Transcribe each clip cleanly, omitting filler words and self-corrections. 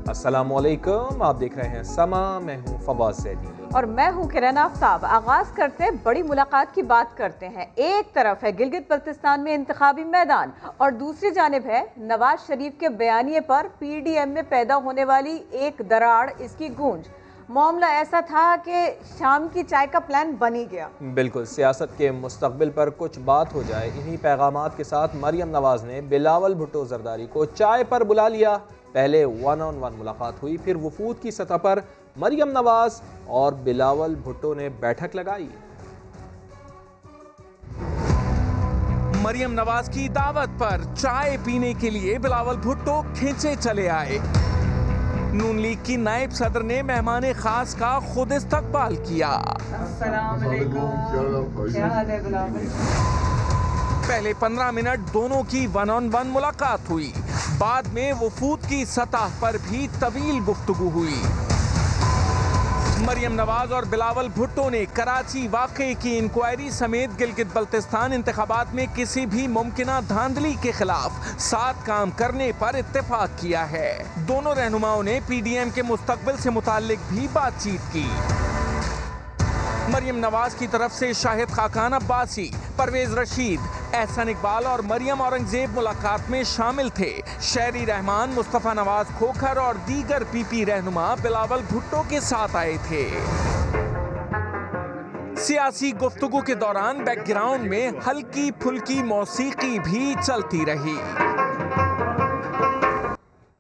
अस्सलामुअलैकुम, आप देख रहे हैं समा। मैं हूं फवाद सैदी और मैं हूं किरण आफ्ताब। आगाज करते बड़ी मुलाकात की बात करते हैं। एक तरफ है गिलगित बल्तिस्तान में इंतखाबी मैदान और दूसरी जानिब है नवाज शरीफ के बयानिए पर पीडीएम में पैदा होने वाली एक दरार, इसकी गूंज। मामला ऐसा था कि शाम की चाय का प्लान बन ही गया। बिल्कुल, सियासत के मुस्तकबिल पर कुछ बात हो जाए, इन्हीं पैगामात के साथ मरियम नवाज ने बिलावल भुट्टो जरदारी को चाय पर बुला लिया। पहले 1-on-1 मुलाकात हुई, फिर वफूद की सतह पर मरियम नवाज और बिलावल भुट्टो ने बैठक लगाई। मरियम नवाज की दावत पर चाय पीने के लिए बिलावल भुट्टो खींचे चले आए। नून लीग की नायब सदर ने मेहमान खास का खुद इस्तकबाल किया। पहले 15 मिनट दोनों की 1-on-1 मुलाकात हुई। बाद में वफूद की सतह पर भी तवील गुफ्तगू हुई। मरियम नवाज और बिलावल भुट्टो ने कराची वाक़े की इंक्वायरी समेत गिलगित बल्तिस्तान इंतखाबात में किसी भी मुमकिना धांधली के खिलाफ साथ काम करने पर इत्तेफाक किया है। दोनों रहनुमाओं ने पीडीएम के मुस्तकबिल से मुताल्लिक भी बातचीत की। मरियम नवाज की तरफ से शाहिद खाकान अब्बासी, परवेज रशीद, एहसन इकबाल और मरियम औरंगजेब मुलाकात में शामिल थे। शहरी रहमान, मुस्तफ़ा नवाज खोखर और दीगर पीपी रहनुमा बिलावल भुट्टो के साथ आए थे। सियासी गुफ्तगू के दौरान बैकग्राउंड में हल्की फुल्की मौसीकी भी चलती रही।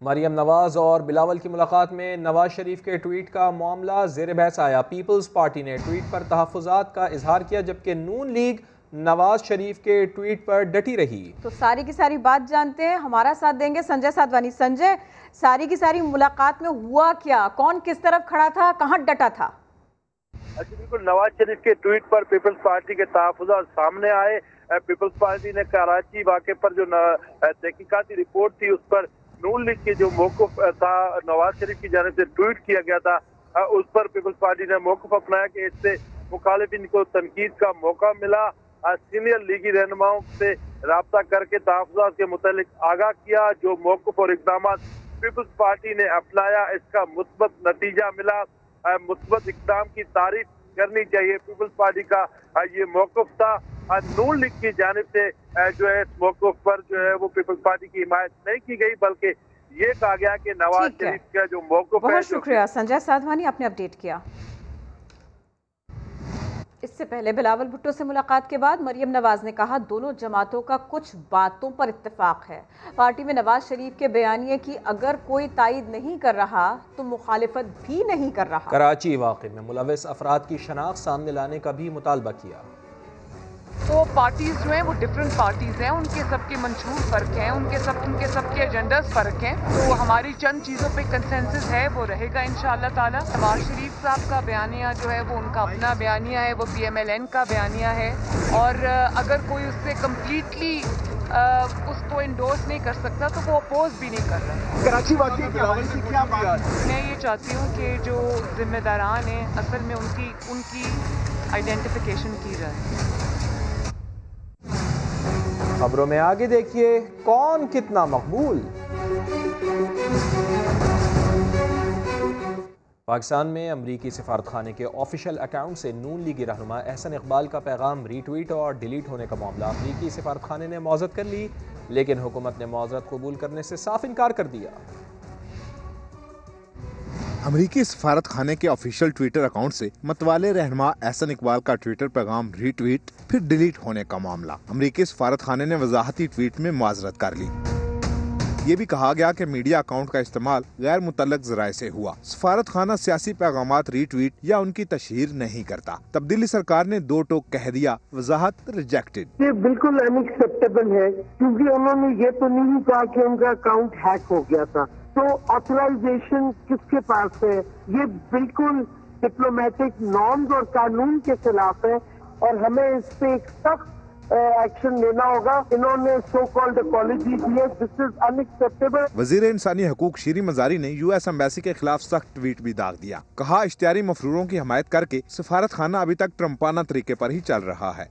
मरियम नवाज और बिलावल की मुलाकात में नवाज शरीफ के ट्वीट का मामला ज़ेर बहस आया। पीपल्स पार्टी ने ट्वीट पर तहफ़्फ़ुज़ात का इजहार किया, जबकि नून लीग नवाज शरीफ के ट्वीट पर डटी रही। तो सारी की सारी बात जानते हैं, हमारा साथ देंगे संजय साधवानी। संजय, सारी की सारी मुलाकात में हुआ क्या, कौन किस तरफ खड़ा था, कहां डटा था? बिल्कुल, नवाज शरीफ के ट्वीट पर पीपल्स पार्टी के तहफ़्फ़ुज़ात सामने आए। पीपल्स पार्टी ने कराची वाक़े पर जो तहकीकाती रिपोर्ट थी उस पर नून लीग के जो मौक़िफ़ था नवाज शरीफ की जानिब से ट्वीट किया गया था, उस पर पीपल्स पार्टी ने मौक़िफ़ अपनाया कि इससे मुखालिफिन को तनकीद का मौका मिला। सीनियर लीगी रहनुमाओं से राब्ता करके तहफ़्फ़ुज़ात के मुतालिक आगाह किया। जो मौक़िफ़ और इक़दाम पीपल्स पार्टी ने अपनाया, इसका मुस्बत नतीजा मिला। मुस्बत इक़दाम की तारीफ करनी चाहिए। पीपल्स पार्टी का ये मौक़िफ़ था। नून लीग की जानिब से जो है इस मौक़िफ़ पर जो है वो पीपल्स पार्टी की हिमायत नहीं की गई, बल्कि ये कहा गया कि नवाज शरीफ का जो मौक़िफ़ है। बहुत शुक्रिया संजय साधवानी, आपने अपडेट किया। इससे पहले बिलावल भुट्टो से मुलाकात के बाद मरियम नवाज ने कहा दोनों जमातों का कुछ बातों पर इत्तेफाक है। पार्टी में नवाज शरीफ के बयानिए की अगर कोई तायद नहीं कर रहा तो मुखालिफत भी नहीं कर रहा। कराची वाक़े में मुलविस अफराद की शनाख्त सामने लाने का भी मुतालबा किया। तो पार्टीज जो हैं वो डिफरेंट पार्टीज हैं, उनके सबके मंशूर फ़र्क हैं, उनके सबके एजेंडास फ़र्क हैं। तो हमारी चंद चीज़ों पे कंसेंसस है, वो रहेगा इंशाअल्लाह ताला। नवाज शरीफ साहब का बयानिया जो है वो उनका अपना बयानिया है, वो PMLN का बयानिया है, और अगर कोई उससे कम्प्लीटली उसको इंडोर्स नहीं कर सकता तो वो अपोज भी नहीं कर रहा। कराची वाक़े के हवाले से क्या बात? मैं ये चाहती हूँ कि जो जिम्मेदारान हैं असल में उनकी आइडेंटिफिकेशन की जाए। खबरों में आगे देखिए, कौन कितना मकबूल। पाकिस्तान में अमरीकी सिफारतखाने के ऑफिशियल अकाउंट से नून लीगी रहनुमा एहसन इकबाल का पैगाम रीट्वीट और डिलीट होने का मामला अमरीकी सिफारतखाने ने मौजत कर ली, लेकिन हुकूमत ने मौजत कबूल करने से साफ इनकार कर दिया। अमरीकी सफारत खाने के ऑफिशियल ट्विटर अकाउंट से मतवाले रहनुमा एहसन इकबाल का ट्विटर पैगाम रीट्वीट फिर डिलीट होने का मामला अमरीकी सफारत खाने ने वजाहती ट्वीट में माजरत कर ली। ये भी कहा गया कि मीडिया अकाउंट का इस्तेमाल गैर मुतल्लक जराए से हुआ। सफारत खाना सियासी पैगामात रीट्वीट या उनकी तशहीर नहीं करता। तब्दीली सरकार ने दो टोक कह दिया, वजाहत रिजेक्टेड। ये बिल्कुल अनएक्सेप्टेबल है, क्योंकि उन्होंने ये तो नहीं कहा कि उनका अकाउंट हैक हो गया था, तो ऑथराइजेशन किसके पास है? ये बिल्कुल डिप्लोमेटिक नॉर्म्स और कानून के खिलाफ है और हमें इस पे एक सख्त एक्शन लेना होगा। इन्होंने सो कॉल्ड अपॉलजी दी है, दिस इज अनएक्सेप्टेबल। वजीर इंसानी हकूक शीरी मजारी ने US एम्बेसी के खिलाफ सख्त ट्वीट भी दाग दिया। कहा इश्तिहारी मफरूरों की हमायत करके सफारत खाना अभी तक ट्रम्पाना तरीके पर ही चल रहा है।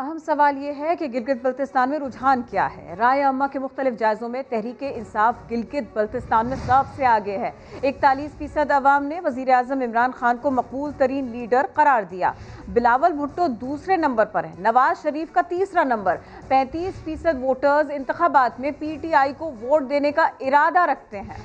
अहम सवाल ये है कि गिलगित बल्तिस्तान में रुझान क्या है। राय अम्मा के मुख्तलिफ जायज़ों में तहरीक इंसाफ गिलगित बल्तिस्तान में सबसे आगे है। 41% अवाम ने वज़ीर आज़म इमरान खान को मकबूल तरीन लीडर करार दिया। बिलावल भुट्टो दूसरे नंबर पर है, नवाज शरीफ का तीसरा नंबर। 35% वोटर्स इंतखाबात में PTI को वोट देने का इरादा रखते हैं।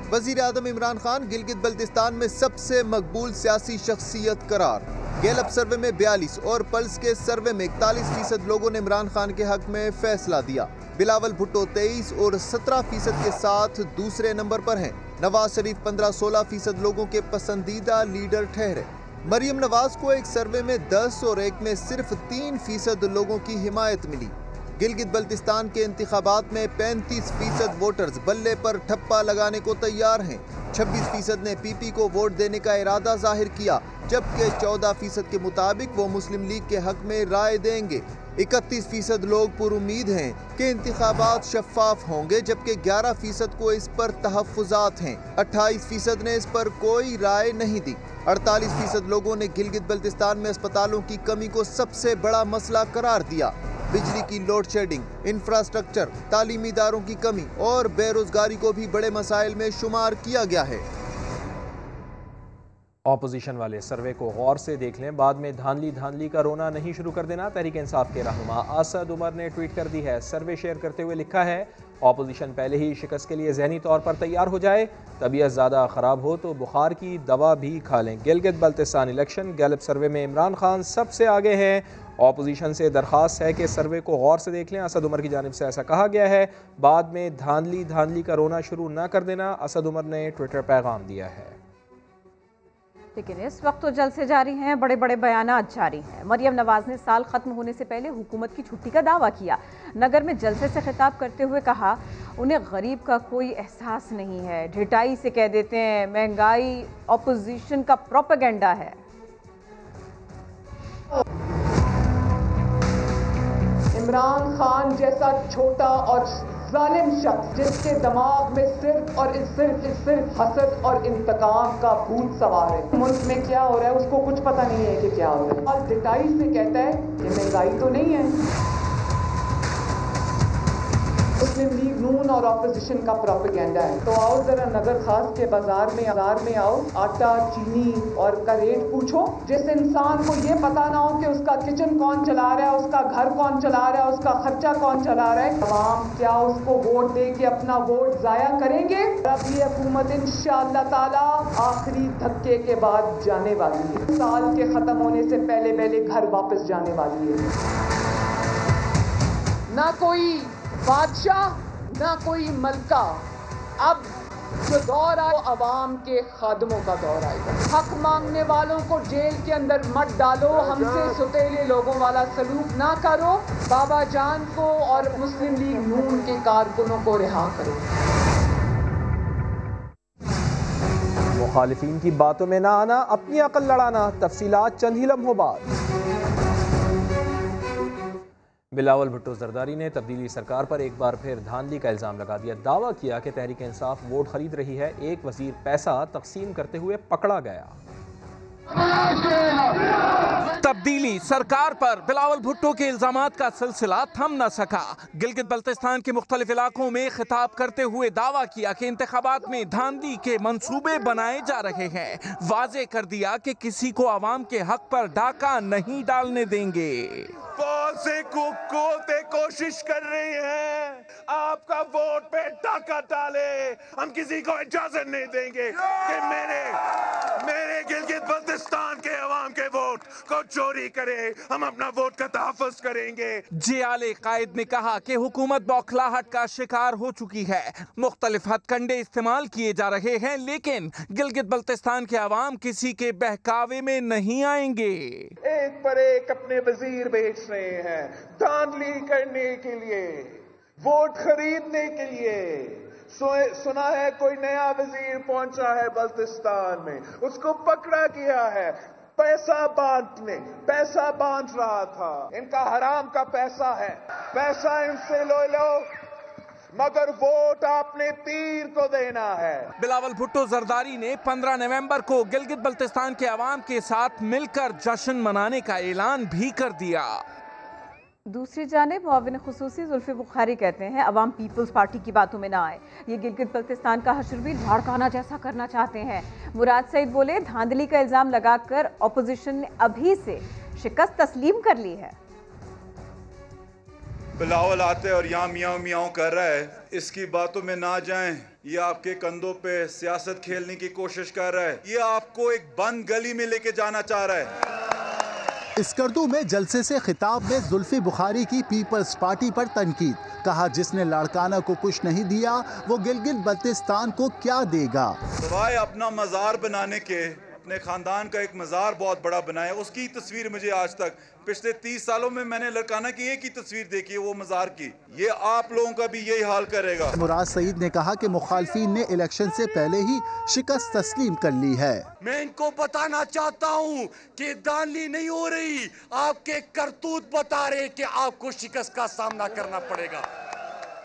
वज़ीर आज़म इमरान खान गिलगित बल्तिस्तान में सबसे मकबूल सियासी शख्सियत करार। गैलप सर्वे में 42 और पल्स के सर्वे में 41% लोगों ने इमरान खान के हक में फैसला दिया। बिलावल भुट्टो 23 और 17% के साथ दूसरे नंबर पर हैं। नवाज शरीफ 15-16% लोगों के पसंदीदा लीडर ठहरे। मरियम नवाज को एक सर्वे में 10 और एक में सिर्फ 3% लोगों की हिमायत मिली। गिलगित बल्तिस्तान के इंतखाबात में 35% वोटर्स बल्ले पर ठप्पा लगाने को तैयार हैं। 26% ने PP को वोट देने का इरादा जाहिर किया, जबकि 14% के मुताबिक वो मुस्लिम लीग के हक में राय देंगे। 31% लोग पुरुमीद हैं कि इंतखाबात शफाफ होंगे, जबकि 11% को इस पर तहफ़्फ़ुज़ात हैं। 28% ने इस पर कोई राय नहीं दी। 48% लोगों ने गिलगित बल्तिस्तान में अस्पतालों की कमी को सबसे बड़ा मसला करार दिया। बिजली की लोड शेडिंग, इंफ्रास्ट्रक्चर, तालीमी इदारों की कमी और बेरोजगारी को भी बड़े मसाइल में शुमार किया गया है। ऑपोजिशन वाले सर्वे को गौर से देख लें, बाद में धांधली का रोना नहीं शुरू कर देना। तहरीक इंसाफ के रहनुमा असद उमर ने ट्वीट कर दी है। सर्वे शेयर करते हुए लिखा है, ऑपोजिशन पहले ही शिकस्त के लिए जहनी तौर पर तैयार हो जाए। तबीयत ज़्यादा ख़राब हो तो बुखार की दवा भी खा लें। गिलगित बल्तिस्तान इलेक्शन गैलप सर्वे में इमरान खान सबसे आगे हैं। ऑपोजिशन से दरख्वास्त है कि सर्वे को गौर से देख लें। असद उमर की जानिब से ऐसा कहा गया है। बाद में धांधली का रोना शुरू न कर देना, असद उमर ने ट्विटर पैगाम दिया है। लेकिन इस वक्त तो जलसे जारी हैं, बड़े बड़े बयानात जारी हैं। मरियम नवाज ने साल खत्म होने से पहले हुकूमत की छुट्टी का दावा किया। नगर में जलसे से खिताब करते हुए कहा, उन्हें गरीब का कोई एहसास नहीं है, ढिठाई से कह देते हैं महंगाई ऑपोजिशन का प्रोपेगेंडा है। इमरान खान जैसा छोटा और जालिम शख्स, जिसके दिमाग में सिर्फ हसद और इंतकाम का भूत सवार है। मुल्क में क्या हो रहा है उसको कुछ पता नहीं है कि क्या हो रहा है। और डिटाई से कहता है कि महंगाई तो नहीं है। मुस्लिम लीग नून और ऑपोजिशन का प्रोपेगेंडा है। तो आओ जरा नगर खास के बाजार में आओ, आटा चीनी और का रेट पूछो। जिस इंसान को ये पता ना हो कि उसका किचन कौन चला रहा है, उसका घर कौन चला रहा है, उसका खर्चा कौन चला रहा है, तमाम क्या उसको वोट दे के अपना वोट जाया करेंगे? अब ये हुकूमत इंशाअल्लाह ताला आखिरी धक्के के बाद जाने वाली है। साल के खत्म होने से पहले घर वापस जाने वाली है। ना कोई बादशाह ना कोई मलका, अब जो दौर आए अवाम के खादमों का दौर आएगा। हक मांगने वालों को जेल के अंदर मत डालो, हमसे सुतेले लोगों वाला सलूक ना करो। बाबा जान को और मुस्लिम लीग नून के कारकुनों को रिहा करो। मुखालिफिन की बातों में ना आना, अपनी अकल लड़ाना। तफसीलात चंद ही लम्हों बाद। बिलावल भुट्टो जरदारी ने तब्दीली सरकार पर एक बार फिर धांधली का इल्ज़ाम लगा दिया। दावा किया कि तहरीक इंसाफ वोट खरीद रही है। एक वजीर पैसा तकसीम करते हुए पकड़ा गया। तब्दीली सरकार पर बिलावल भुट्टो के इल्जामात का सिलसिला थम न सका। गिलगित बल्तिस्तान के मुख्तलिफ इलाकों में खिताब करते हुए दावा किया कि इंतखाबात में धांधली के मंसूबे बनाए जा रहे हैं। वाजे कर दिया कि किसी को आवाम के हक पर डाका नहीं डालने देंगे। से कोशिश कर रही हैं आपका वोट पे डाका डाले। हम किसी को इजाजत नहीं देंगे कि मेरे गिलगित बल्तिस्तान के अवाम के वोट को चोरी करे। हम अपना वोट का तहफ़्फ़ुज़ करेंगे। जियाले कायद ने कहा कि हुकूमत बौखलाहट का शिकार हो चुकी है। मुख्तलिफ हथकंडे इस्तेमाल किए जा रहे हैं, लेकिन गिलगित बल्तिस्तान के अवाम किसी के बहकावे में नहीं आएंगे। एक पर एक अपने वजीर बेच रहे हैं धांधली करने के लिए, वोट खरीदने के लिए। सुना है कोई नया वजीर पहुंचा है बल्तिस्तान में, उसको पकड़ा गया है पैसा बांट रहा था। इनका हराम का पैसा है, पैसा इनसे लो मगर वोट आपने पीर को देना है। बिलावल भुट्टो जरदारी ने 15 नवंबर को गिलगित बल्तिस्तान के अवाम के साथ मिलकर जश्न मनाने का ऐलान भी कर दिया। दूसरी जानिब मुआविन खुसूसी जुल्फी बुखारी कहते हैं अवाम पीपल्स पार्टी की बातों में ना आए, ये गिलगित बल्तिस्तान का हशर भी लाड़काना जैसा करना चाहते हैं। मुराद सईद बोले धांधली का इल्जाम लगाकर अपोजिशन ने अभी से शिकस्त तस्लीम कर ली है। बिलावल आते और यहाँ मियाँ मियाँ कर रहा है, इसकी बातों में ना जाएं। ये आपके कंधों पे सियासत खेलने की कोशिश कर रहा है, ये आपको एक बंद गली में लेके जाना चाह रहा है। स्कर्दू में जलसे से खिताब में जुल्फी बुखारी की पीपल्स पार्टी पर तनकीद, कहा जिसने लाड़काना को कुछ नहीं दिया वो गिलगित बल्तिस्तान को क्या देगा। सवाए अपना मज़ार बनाने के अपने खानदान का एक मज़ार बहुत बड़ा बनाया, उसकी तस्वीर मुझे आज तक पिछले 30 सालों में मैंने लाड़काना की एक ही तस्वीर देखी है, वो मज़ार की। ये आप लोगों का भी यही हाल करेगा। मुराद सईद ने कहा कि मुखालफीन ने इलेक्शन से पहले ही शिकस्त तस्लीम कर ली है। मैं इनको बताना चाहता हूँ कि धांधली नहीं हो रही, आपके करतूत बता रहे कि आपको शिकस्त का सामना करना पड़ेगा।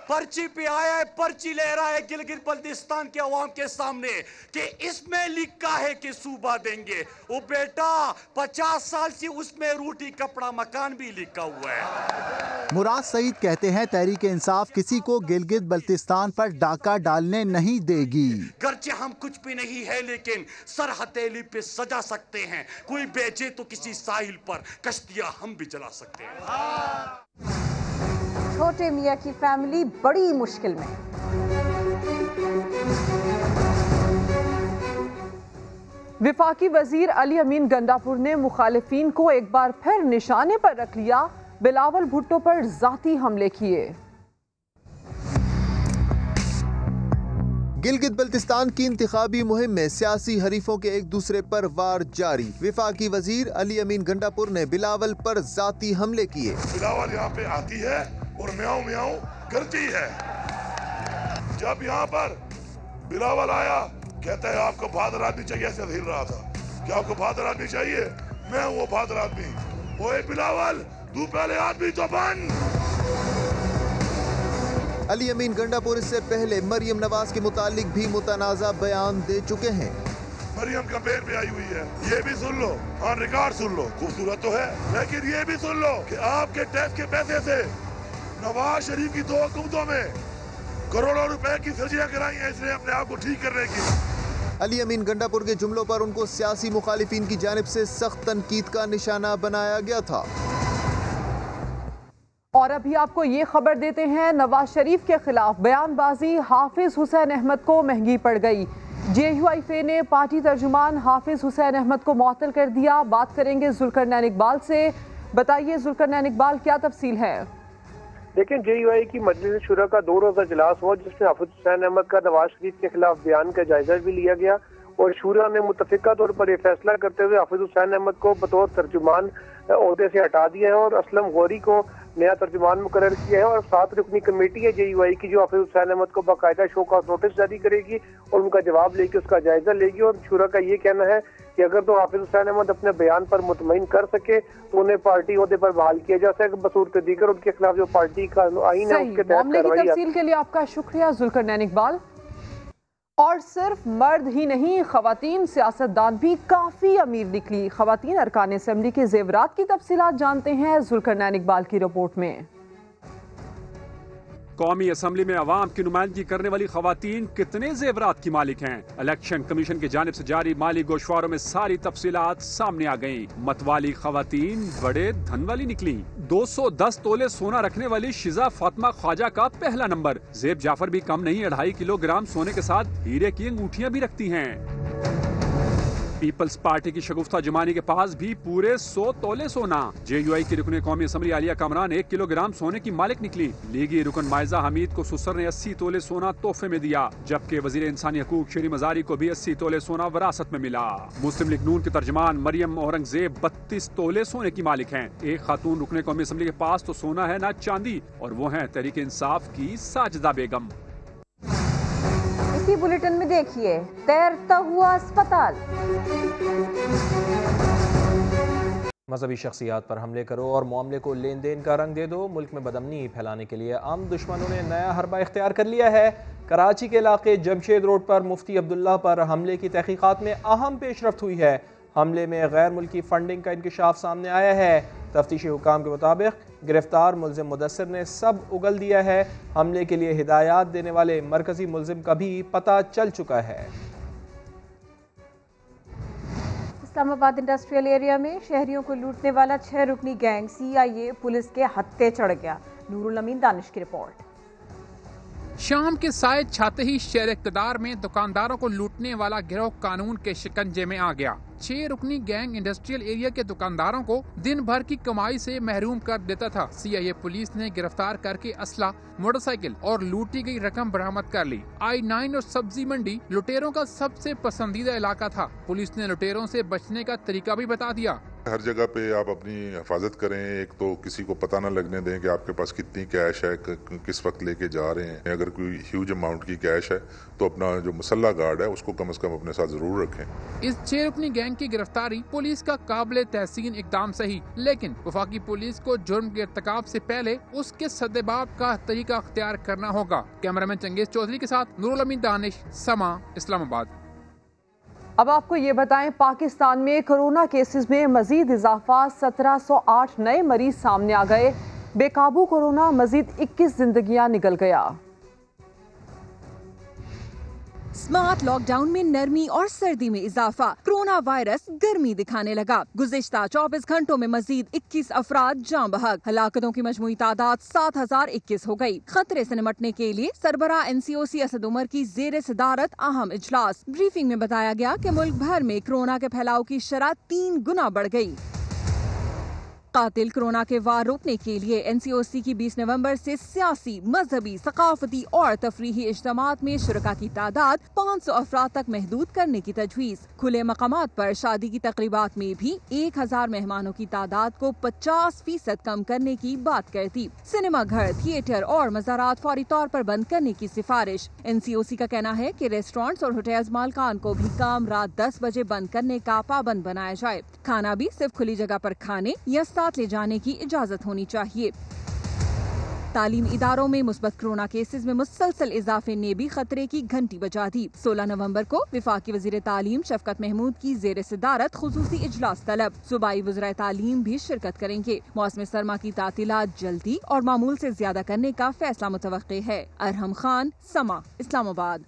पर्ची पे आया है, पर्ची ले रहा है गिलगित बल्तिस्तान के अवाम के सामने कि इसमें लिखा है कि सूबा देंगे। वो बेटा 50 साल से उसमें रोटी कपड़ा मकान भी लिखा हुआ है। मुराद सईद कहते हैं तहरीक इंसाफ किसी को गिलगित बल्तिस्तान पर डाका डालने नहीं देगी। गर्चे हम कुछ भी नहीं है, लेकिन सर हथेली पे सजा सकते हैं। कोई बेचे तो किसी साहिल पर कश्तियां हम भी चला सकते हैं। छोटे मियाँ की फैमिली बड़ी मुश्किल में। विफाकी वजीर अली अमीन गंडापुर ने मुखालिफिन को एक बार फिर निशाने पर रख लिया, बिलावल भुट्टो पर जाती हमले किए। गिलगित बल्तिस्तान की इंतखाबी मुहिम में सियासी हरीफों के एक दूसरे पर वार जारी। विफाकी वजीर अली अमीन गंडापुर ने बिलावल पर जाती हमले किए। बिलावल यहाँ पे आती है और म्याऊं म्याऊं करती है। जब यहाँ पर बिलावल आया, कहता है आपको बहादुर आदमी चाहिए, ऐसे हिल रहा था कि आपको बहादुर आदमी चाहिए, मैं वो बहादुर आदमी। ओए बिलावल, तू पहले आदमी तो बन। अली अमीन गंडापुर इससे पहले मरियम नवाज के मुतालिक भी मुतनाज़ा बयान दे चुके हैं। मरियम कैंपेन पे आई हुई है, ये भी सुन लो, ऑन रिकॉर्ड सुन लो। खूबसूरत तो है, लेकिन ये भी सुन लो कि आपके टैक्स के पैसे से नवाज शरीफ की 2 हुकूमतों में करोड़ों रुपए की सर्जरियां कराई हैं इसने अपने आप को ठीक करने की। अली अमीन गंडापुर के जुमलों पर उनको सियासी मुखालिफिन की जानिब से सख्त तनकीद का निशाना बनाया गया था। और अभी आपको ये खबर देते हैं, नवाज शरीफ के खिलाफ बयानबाजी हाफिज हुसैन अहमद को महंगी पड़ गई। JUIF ने पार्टी तर्जुमान हाफिज हुसैन अहमद को मुअत्तल कर दिया। बात करेंगे जुल्करनैन इकबाल से। बताइए जुल्करनैन इकबाल, क्या तफसील है? लेकिन JUI की मजलिस शुरा का 2 रोज़ा इजलास हुआ, जिसमें हाफिज हुसैन अहमद का नवाज शरीफ के खिलाफ बयान का जायजा भी लिया गया और शुरा ने मुतफिका तौर पर यह फैसला करते हुए हाफिज हुसैन अहमद को बतौर तर्जुमान ओहदे से हटा दिया है और असलम गौरी को नया तर्जुमान मुकर्रर किया है। और 7 रुकनी कमेटी है JUI की जो हाफिज हुसैन अहमद को बाकायदा शोकॉज नोटिस जारी करेगी और उनका जवाब लेके उसका जायजा लेगी। और शुरा का ये कहना है कि अगर तो हाफिज हुसैन अहमद अपने बयान पर मुतमईन कर सके तो उन्हें पार्टी ओहदे पर बहाल किया जा सके, बसूरत दीगर उनके खिलाफ जो पार्टी का आईन है उसके तहत कार्रवाई। तफसील के लिए आपका शुक्रिया जुल्करनैन इकबाल। और सिर्फ मर्द ही नहीं, खवातीन सियासतदान भी काफी अमीर निकली। खवातीन अरकान असेंबली के जेवरात की तफसीलात जानते हैं जुल्करनैन इकबाल की रिपोर्ट में। कौमी असम्बली में अवाम की नुमाइंदगी करने वाली खवातीन कितने जेवरात की मालिक हैं? इलेक्शन कमीशन की जानिब से जारी माली गोशवारों में सारी तफसीलात सामने आ गयी। मतवाली खवातीन बड़े धन वाली निकली। 210 तोले सोना रखने वाली शिजा फातिमा ख्वाजा का पहला नंबर। जेब जाफर भी कम नहीं, 2.5 किलोग्राम सोने के साथ हीरे की अंगूठियां भी रखती हैं। पीपल्स पार्टी की शगुफ्ता जुमानी के पास भी पूरे 100 तोले सोना। JUI की रुकन कौमी असम्बली आलिया कामरान 1 किलोग्राम सोने की मालिक निकली। लीगी रुकन माइजा हमीद को सुसर ने 80 तोले सोना तोहफे में दिया, जबकि वजीर इंसानी हकूक शेरी मजारी को भी 80 तोले सोना विरासत में मिला। मुस्लिम लीग नून की तर्जमान मरियम औरंगजेब 32 तोले सोने की मालिक हैं। एक खातून रुकन कौमी असम्बली के पास तो सोना है ना चांदी, और वो है तहरीक इंसाफ की साजिदा बेगम। इसी बुलेटिन में देखिए, तैरता हुआ अस्पताल। मजहबी शख्सियात पर हमले करो और मामले को लेन देन का रंग दे दो। मुल्क में बदअमनी फैलाने के लिए आम दुश्मनों ने नया हरबा इख्तियार कर लिया है। कराची के इलाके जमशेद रोड पर मुफ्ती अब्दुल्ला पर हमले की तहकीकात में अहम पेशरफ्त हुई है। हमले में गैर मुल्की फंडिंग का इंकशाफ सामने आया है। तफ्तीशी हुकाम के मुताबिक गिरफ्तार मुलजिम मुदस्सिर ने सब उगल दिया है। हमले के लिए हिदायत देने वाले मरकजी मुलजिम का भी पता चल चुका है। इस्लामाबाद इंडस्ट्रियल एरिया में शहरियों को लूटने वाला 6 रुकनी गैंग CIA पुलिस के हत्थे चढ़ गया। नूरुल अमीन दानिश की रिपोर्ट। शाम के साए छाते ही शहर इक़्तिदार में दुकानदारों को लूटने वाला गिरोह कानून के शिकंजे में आ गया। 6 रुकनी गैंग इंडस्ट्रियल एरिया के दुकानदारों को दिन भर की कमाई से महरूम कर देता था। CIA पुलिस ने गिरफ्तार करके असला, मोटरसाइकिल और लूटी गई रकम बरामद कर ली। I-9 और सब्जी मंडी लुटेरों का सबसे पसंदीदा इलाका था। पुलिस ने लुटेरों से बचने का तरीका भी बता दिया। हर जगह पे आप अपनी हिफाजत करें। एक तो किसी को पता ना लगने दें कि आपके पास कितनी कैश है, किस वक्त लेके जा रहे हैं। अगर कोई ह्यूज अमाउंट की कैश है तो अपना जो मुसल्ला गार्ड है उसको कम से कम अपने साथ जरूर रखें। इस 6 रुकनी गैंग की गिरफ्तारी पुलिस का काबिल तहसीन इकदाम सही, लेकिन वफाकी पुलिस को जुर्म के इर्तिकाब से पहले उसके सद्देबाब का तरीका अख्तियार करना होगा। कैमरामैन चंगेज चौधरी के साथ नूरुल अमीन दानिश, समा, इस्लामाबाद। अब आपको ये बताएं, पाकिस्तान में कोरोना केसेस में मजीद इजाफा, 1708 नए मरीज सामने आ गए। बेकाबू कोरोना मजीद 21 जिंदगियां निकल गया। स्मार्ट लॉकडाउन में नरमी और सर्दी में इजाफा, कोरोना वायरस गर्मी दिखाने लगा। गुज़िश्ता 24 घंटों में मजीद 21 अफराद जान बहक। हलाकतों की मजमूई तादाद 7021 हो गई। खतरे से निपटने के लिए सरबराह NCOC असद उमर की जेर सदारत अहम इजलास। ब्रीफिंग में बताया गया कि मुल्क भर में कोरोना के फैलाव की शरह 3 गुना बढ़ गई। कातिल कोरोना के वार रोकने के लिए NCOC की 20 नवंबर से सियासी, मजहबी, सकाफती और तफरीही इज्तिमात में शुरका की तादाद 500 अफराद तक महदूद करने की तजवीज़। खुले मकामात पर शादी की तकरीबात में भी 1000 मेहमानों की तादाद को 50% कम करने की बात करती। सिनेमा घर, थिएटर और मज़ारात फौरी तौर पर बंद करने की सिफारिश। NCOC का कहना है कि रेस्टोरेंट्स और होटल्स मालकान को भी काम रात 10 बजे बंद करने का पाबंद बनाया जाए। खाना भी सिर्फ खुली जगह पर खाने या साथ ले जाने की इजाजत होनी चाहिए। तालीम इदारों में मुस्बत कोरोना केसेस में मुसलसल इजाफे ने भी खतरे की घंटी बजा दी। 16 नवंबर को विफाकी वजीर तालीम शफकत महमूद की जेर सदारत खुसूसी इजलास तलब। सूबाई वज़ीर तालीम भी शिरकत करेंगे। मौसम सरमा की तातीलात जल्दी और मामूल से ज्यादा करने का फैसला मुतवक्के है। अरहम खान, समा, इस्लामाबाद।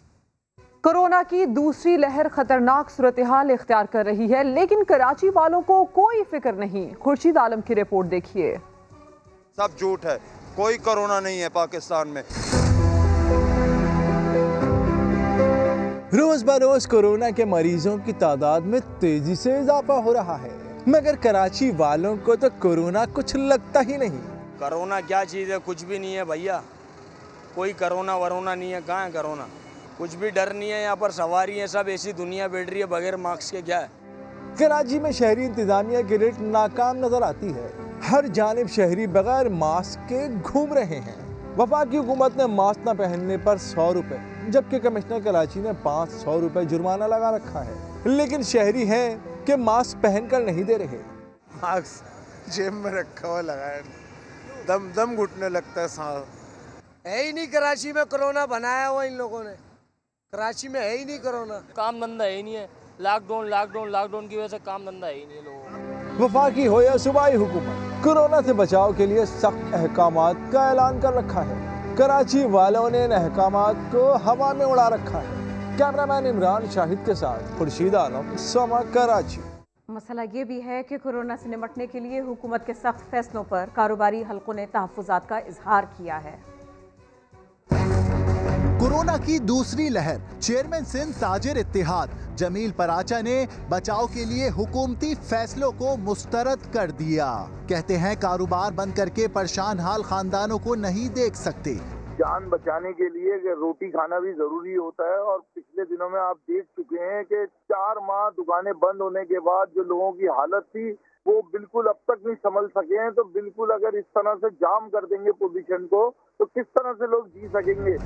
कोरोना की दूसरी लहर खतरनाक सूरत हाल इख्तियार कर रही है, लेकिन कराची वालों को कोई फिक्र नहीं। खुर्शीद आलम की रिपोर्ट देखिए। सब झूठ है, कोई कोरोना नहीं है पाकिस्तान में। रोज बरोज कोरोना के मरीजों की तादाद में तेजी से इजाफा हो रहा है, मगर कराची वालों को तो कोरोना कुछ लगता ही नहीं। कोरोना क्या चीज़ है? कुछ भी नहीं है भैया, कोई कोरोना वरोना नहीं है। कहाँ है कोरोना? कुछ भी डर नहीं है। यहाँ पर सवारी है, सब ऐसी दुनिया बैठ रही है बगैर मास्क के। क्या है? कराची में शहरी इंतजामिया की रेट नाकाम नजर आती है। हर जानिब शहरी बगैर मास्क के घूम रहे हैं। वफाकी हुकूमत ने मास्क न पहनने पर 100 रुपए, जबकि कमिश्नर कराची ने 500 रुपए जुर्माना लगा रखा है। लेकिन शहरी हैं कि मास्क पहनकर नहीं दे रहे। मास्क जेब में रखा हुआ लगाए, दम घुटने लगता है सांस। है ही नहीं कराची में कोरोना, बनाया हुआ इन लोगों ने। कराची में है ही नहीं कोरोना, काम धंधा है ही नहीं है। लॉकडाउन की वजह से काम धंधा है ही नहीं लोगों को। वफाकी हो या सूबाई हुकूमत, कोरोना से बचाव के लिए सख्त अहकामात का ऐलान कर रखा है। कराची वालों ने इन अहकामात को हवा में उड़ा रखा है। कैमरामैन इमरान शाहिद के साथ खुर्शीद आलम, समा, कराची। मसला ये भी है कि कोरोना से निपटने के लिए हुकूमत के सख्त फैसलों पर कारोबारी हल्कों ने तहफ़्फ़ुज़ात का इजहार किया है। कोरोना की दूसरी लहर, चेयरमैन सिंध ताजिर इत्तेहाद जमील पराचा ने बचाव के लिए हुकूमती फैसलों को मुस्तरद कर दिया। कहते हैं कारोबार बंद करके परेशान हाल खानदानों को नहीं देख सकते। जान बचाने के लिए रोटी खाना भी जरूरी होता है, और पिछले दिनों में आप देख चुके हैं कि 4 माह दुकानें बंद होने के बाद जो लोगों की हालत थी वो बिल्कुल अब तक नहीं संभल सके हैं। तो बिल्कुल अगर इस तरह से जाम कर देंगे पोजीशन को तो किस तरह से लोग जी सकेंगे।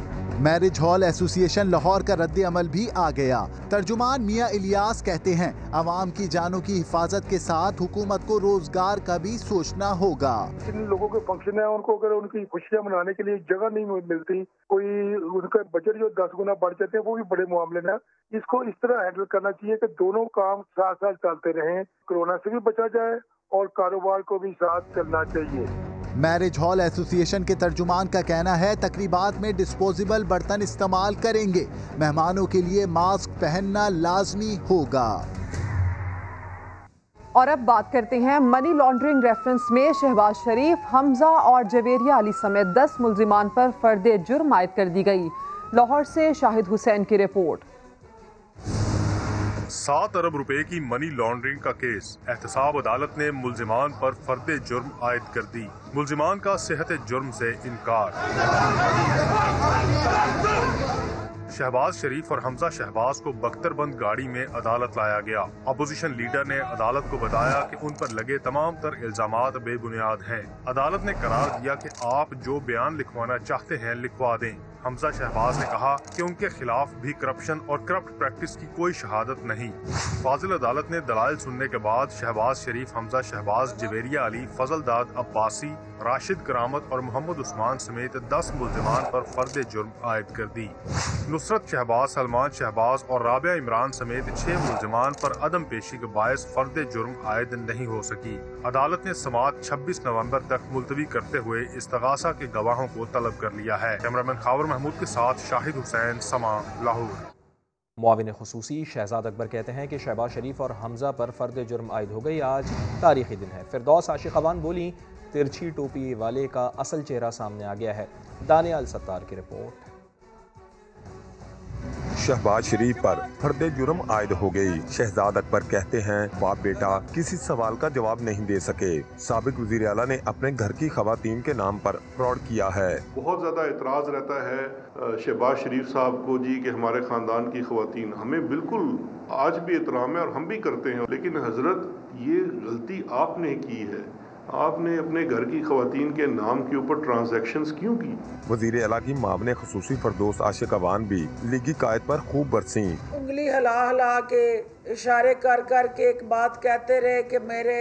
मैरिज हॉल एसोसिएशन लाहौर का रद्द अमल भी आ गया। तर्जुमान मियां इलियास कहते हैं अवाम की जानों की हिफाजत के साथ हुकूमत को रोजगार का भी सोचना होगा। जिन लोगों के फंक्शन है उनको अगर उनकी खुशियां मनाने के लिए जगह नहीं मिलती, कोई उनका बजट जो 10 गुना बढ़ जाते हैं, वो भी बड़े मामले हैं। इसको इस तरह हैंडल करना चाहिए कि दोनों काम साथ साथ चलते रहें, कोरोना से भी बचा जाए और कारोबार को भी साथ चलना चाहिए। मैरिज हॉल एसोसिएशन के तर्जुमान का कहना है तकरीबात में डिस्पोजेबल बर्तन इस्तेमाल करेंगे, मेहमानों के लिए मास्क पहनना लाजमी होगा। और अब बात करते हैं मनी लॉन्ड्रिंग रेफरेंस में शहबाज शरीफ, हमजा और जवेरिया अली समेत 10 मुल्जिमान पर फर्द जुर्म आयद कर दी गई। लाहौर से शाहिद हुसैन की रिपोर्ट। 7 अरब रुपए की मनी लॉन्ड्रिंग का केस एहतसाब अदालत ने मुल्जिमान पर फर्द जुर्म आयद कर दी। मुल्जिमान का सेहत जुर्म से इनकार। शहबाज शरीफ और हमजा शहबाज को बख्तरबंद गाड़ी में अदालत लाया गया। अपोजिशन लीडर ने अदालत को बताया कि उन पर लगे तमाम तर इल्जामात बेबुनियाद हैं। अदालत ने करार दिया कि आप जो बयान लिखवाना चाहते हैं लिखवा दें। हमजा शहबाज ने कहा कि उनके खिलाफ भी करप्शन और करप्ट प्रैक्टिस की कोई शहादत नहीं। फाजिल अदालत ने दलाइल सुनने के बाद शहबाज शरीफ, हमजा शहबाज, जवेरिया अली, फजलदाद अब्बासी, राशिद करामत और मोहम्मद उस्मान समेत 10 मुल्जिमान पर फर्द जुर्म आयद कर दी। नुसरत शहबाज, सलमान शहबाज और राबिया इमरान समेत 6 मुल्जिमान पर अदम पेशी के बायस फर्द जुर्म आयद नहीं हो सकी। अदालत ने समाअत 26 नवंबर तक मुलतवी करते हुए इस्तगासा के गवाहों को तलब कर लिया है। कैमरामैन खावर महमूद के साथ शाहिद हुसैन, समा, लाहौर। मुआविन खुसूसी शहजाद अकबर कहते हैं कि शहबाज शरीफ और हमजा पर फर्द जुर्म आयद हो गई। आज तारीखी दिन है। फिरदौस आशिक़वान बोली, तिरछी टोपी वाले का असल चेहरा सामने आ गया है। दानियाल सत्तार की रिपोर्ट। शहबाज शरीफ पर फर्द जुर्म आयद हो गई। शहजाद अकबर कहते हैं बाप बेटा किसी सवाल का जवाब नहीं दे सके। साबिक वज़ीर आला ने अपने घर की खवातीन के नाम पर फ्रॉड किया है। बहुत ज्यादा एतराज रहता है शहबाज शरीफ साहब को जी कि हमारे खानदान की खवातीन, हमें बिल्कुल आज भी एहतराम है और हम भी करते हैं, लेकिन हजरत ये गलती आपने की है। आपने अपने घर की खवातीन के नाम के ऊपर ट्रांजैक्शंस क्यों की? वज़ीर आला की मामने खुसूसी फिरदौस आशिक़वान भी लीगी कायद पर खूब बरसी। उंगली हिला हिला के, इशारे कर कर के एक बात कहते रहे कि मेरे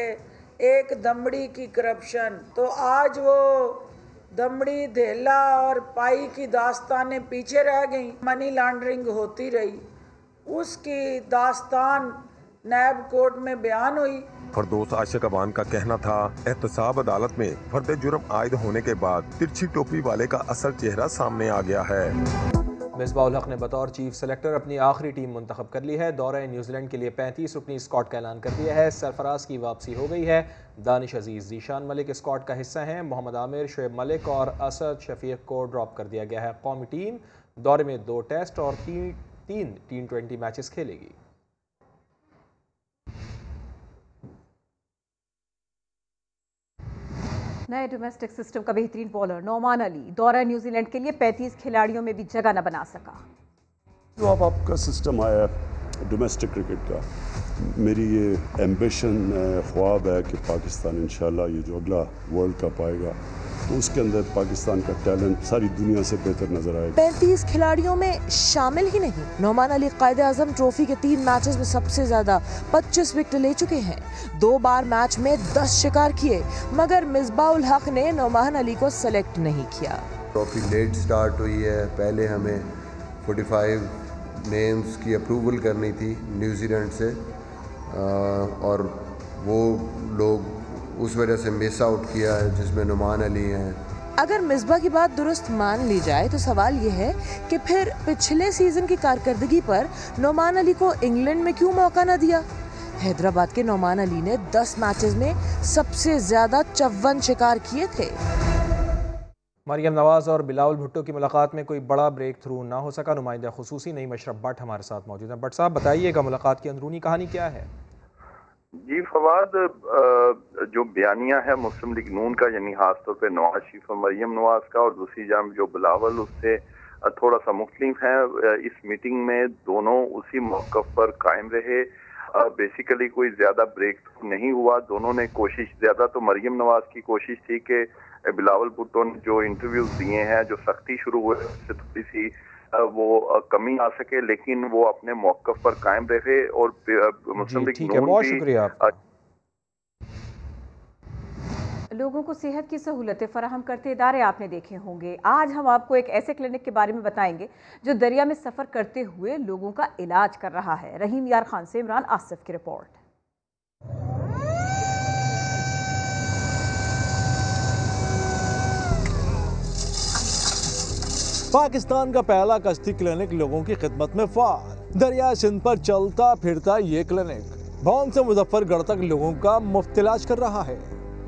एक दमड़ी की करप्शन। तो आज वो दमड़ी, धेला और पाई की दास्तानें पीछे रह गई। मनी लॉन्ड्रिंग होती रही, उसकी दास्तान नैब कोर्ट में बयान हुई। फिरदौस आशिक़वान का कहना था एहतसाब अदालत में फर्द जुर्म आयद होने के बाद तिरछी टोपी वाले का असल चेहरा सामने आ गया है। मिसबाउल हक ने बतौर चीफ सेलेक्टर अपनी आखिरी टीम मुंतखब कर ली है। दौरे न्यूजीलैंड के लिए 35 रुकनी स्क्वाड का ऐलान कर दिया है। सरफराज की वापसी हो गई है। दानिश अजीज, जीशान मलिक स्क्वाड का हिस्सा हैं। मोहम्मद आमिर, शुएब मलिक और असद शफीक को ड्रॉप कर दिया गया है। कौमी टीम दौरे में 2 टेस्ट और 3 T20 मैचेस खेलेगी। नए डोमेस्टिक सिस्टम का बेहतरीन बॉलर नोमान अली दौरा न्यूजीलैंड के लिए 35 खिलाड़ियों में भी जगह न बना सका। जो अब आपका सिस्टम आया डोमेस्टिक क्रिकेट का, मेरी ये एम्बिशन ख्वाब है कि पाकिस्तान इंशाल्लाह ये जो अगला वर्ल्ड कप आएगा तो उसके अंदर पाकिस्तान का टैलेंट सारी दुनिया से बेहतर नजर आएगा। 35 खिलाड़ियों में शामिल ही नहीं। नोमान अली कायदे आजम ट्रॉफी के 3 मैचेस में सबसे ज्यादा 25 विकेट ले चुके हैं। 2 बार मैच में 10 शिकार किए, मगर मिसबाउल हक ने नोमान अली को सेलेक्ट नहीं किया। ट्रॉफी लेट स्टार्ट हुई है। पहले हमें 45 नेम्स की अप्रूवल करनी थी न्यूजीलैंड से, और वो लोग उस वजह से मिस आउट किया है, जिसमें नोमान अली हैं। अगर मिसबा की बात दुरुस्त मान ली जाए तो सवाल ये है कि फिर पिछले सीजन की कारकर्दगी पर नोमान अली को इंग्लैंड में क्यों मौका न दिया। हैदराबाद के नोमान अली ने 10 मैचेस में सबसे ज्यादा 54 शिकार किए थे। मरियम नवाज और बिलावल भुट्टो की मुलाकात में कोई बड़ा ब्रेक थ्रू ना हो सका। नुमाइंदा खुसूसी नईम अशरफ भट्ट हमारे साथ मौजूद हैं। भट्ट साहब, बताइएगा मुलाकात की अंदरूनी कहानी क्या है? जी फवाद, जो बयानिया है मुस्लिम लीग नून का, यानी खासतौर पे नवाज शरीफ और मरियम नवाज का, और दूसरी जानिब जो बिलावल, उससे थोड़ा सा मुख्तलिफ है। इस मीटिंग में दोनों उसी मौक़िफ़ पर कायम रहे। बेसिकली कोई ज़्यादा ब्रेक नहीं हुआ। दोनों ने कोशिश, ज़्यादा तो मरियम नवाज की कोशिश थी कि बिलावल भुट्टो ने जो इंटरव्यूज दिए हैं, जो सख्ती शुरू हुए उससे थोड़ी सी वो कमी आ सके, लेकिन वो अपने मौक़िफ़ पर कायम रहे और मुस्लिम लीग नून भी लोगों को सेहत की सहूलतें फराहम करते इदारे आपने देखे होंगे। आज हम आपको एक ऐसे क्लिनिक के बारे में बताएंगे जो दरिया में सफ़र करते हुए लोगों का इलाज कर रहा है। रहीम यार खान से इमरान आसिफ की रिपोर्ट। पाकिस्तान का पहला कश्ती क्लिनिक लोगों की खिदमत में फाल। दरिया सिंध पर चलता फिरता ये क्लिनिक भौन से मुजफ्फरगढ़ तक लोगों का मुफ्त इलाज कर रहा है।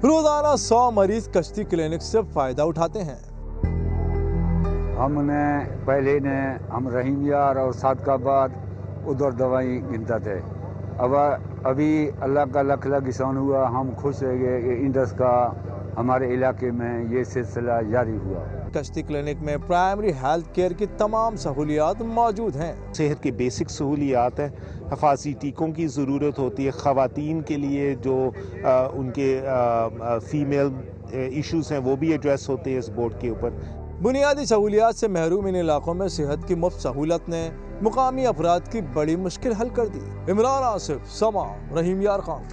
रोजाना 100 मरीज कश्ती क्लिनिक से फायदा उठाते हैं। हमने पहले हम रहीम यार और सादकाबाद उधर दवाई गिनते थे। अब अभी अल्लाह का लख लख एहसान हुआ, हम खुश रह गए कि इंडस का हमारे इलाके में ये सिलसिला जारी हुआ। कश्ती क्लिनिक में प्राइमरी हेल्थ केयर की तमाम सहूलियात मौजूद हैं। सेहत की बेसिक सहूलियात है, हफाजी टीकों की ज़रूरत होती है ख़वातीन के लिए, जो उनके फीमेल इश्यूज़ हैं वो भी एड्रेस होते हैं इस बोर्ड के ऊपर। बुनियादी सहूलियात से महरूम इन इलाकों में सेहत की मुफ्त सहूलत ने मुकामी अफराद की बड़ी मुश्किल हल कर दी। इमरान आसिफ, समा, रहीम यार खान।